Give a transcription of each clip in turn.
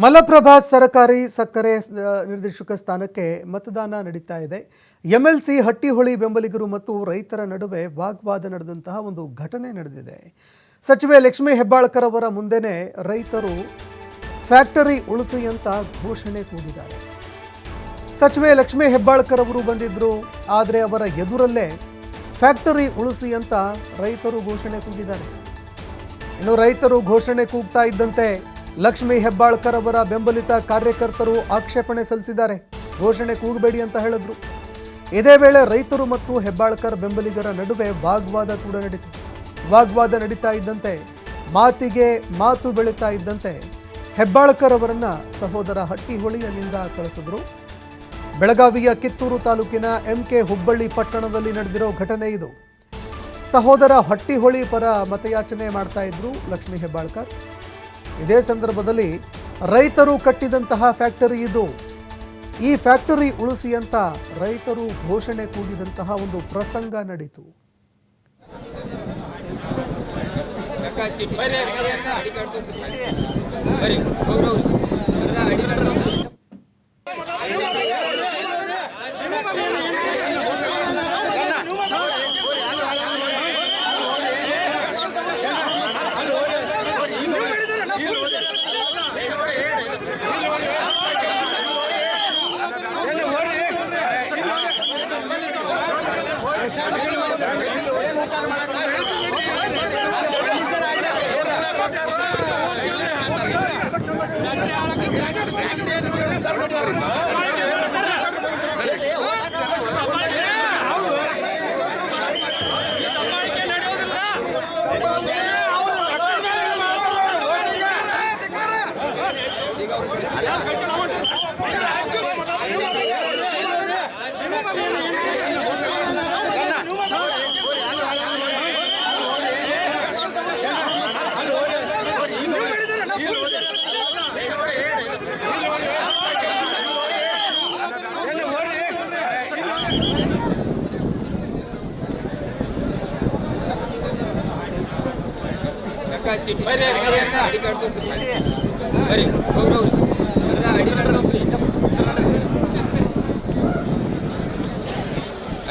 ಮಲಪ್ರಭಾ ಸರ್ಕಾರಿ ಸಕ್ಕರೆ ನಿರ್ದೇಶಕ ಸ್ಥಾನಕ್ಕೆ ಮತದಾನ ನಡೀತಾ ಇದೆ. ಎಂಎಲ್ಸಿ ಹಟ್ಟಿಹೊಳಿ ಬೆಂಬಲಿಗರು ಮತ್ತು ರೈತರ ನಡುವೆ ವಾಗ್ವಾದ ನಡೆದಂತಹ ಒಂದು ಘಟನೆ ನಡೆದಿದೆ. ಸಚಿವೆ ಲಕ್ಷ್ಮೀ ಹೆಬ್ಬಾಳ್ಕರ್ ಅವರ ಮುಂದೆನೇ ರೈತರು ಫ್ಯಾಕ್ಟರಿ ಉಳಿಸಿ ಅಂತ ಘೋಷಣೆ ಕೂಗಿದ್ದಾರೆ. ಸಚಿವೆ ಲಕ್ಷ್ಮೀ ಹೆಬ್ಬಾಳ್ಕರ್ ಅವರು ಬಂದಿದ್ರು, ಆದರೆ ಅವರ ಎದುರಲ್ಲೇ ಫ್ಯಾಕ್ಟರಿ ಉಳಿಸಿ ಅಂತ ರೈತರು ಘೋಷಣೆ ಕೂಗಿದ್ದಾರೆ. ಇನ್ನು ರೈತರು ಘೋಷಣೆ ಕೂಗ್ತಾ ಇದ್ದಂತೆ ಲಕ್ಷ್ಮೀ ಹೆಬ್ಬಾಳ್ಕರ್ ಅವರ ಬೆಂಬಲಿತ ಕಾರ್ಯಕರ್ತರು ಆಕ್ಷೇಪಣೆ ಸಲ್ಲಿಸಿದ್ದಾರೆ. ಘೋಷಣೆ ಕೂಗಬೇಡಿ ಅಂತ ಹೇಳಿದ್ರು. ಇದೇ ವೇಳೆ ರೈತರು ಮತ್ತು ಹೆಬ್ಬಾಳ್ಕರ್ ಬೆಂಬಲಿಗರ ನಡುವೆ ವಾಗ್ವಾದ ಕೂಡ ನಡೀತು. ವಾಗ್ವಾದ ನಡೀತಾ ಇದ್ದಂತೆ ಮಾತಿಗೆ ಮಾತು ಬೆಳೀತಾ ಇದ್ದಂತೆ ಹೆಬ್ಬಾಳ್ಕರ್ ಅವರನ್ನ ಸಹೋದರ ಹಟ್ಟಿಹೊಳಿ ಅಲ್ಲಿಂದ ಕಳಿಸಿದ್ರು. ಬೆಳಗಾವಿಯ ಕಿತ್ತೂರು ತಾಲೂಕಿನ ಎಂಕೆ ಹುಬ್ಬಳ್ಳಿ ಪಟ್ಟಣದಲ್ಲಿ ನಡೆದಿರೋ ಘಟನೆ ಇದು. ಸಹೋದರ ಹಟ್ಟಿಹೊಳಿ ಪರ ಮತಯಾಚನೆ ಮಾಡ್ತಾ ಇದ್ರು ಲಕ್ಷ್ಮೀ ಹೆಬ್ಬಾಳ್ಕರ್. ಇದೇ ಸಂದರ್ಭದಲ್ಲಿ ರೈತರು ಕಟ್ಟಿದಂತಹ ಫ್ಯಾಕ್ಟರಿ ಇದು, ಈ ಫ್ಯಾಕ್ಟರಿ ಉಳಿಸಿ ಅಂತ ರೈತರು ಘೋಷಣೆ ಕೂಗಿದಂತಹ ಒಂದು ಪ್ರಸಂಗ ನಡೀತು.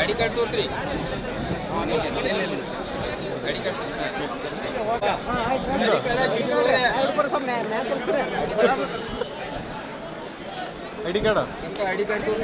ID card ತೋರಿಸ್ರಿ.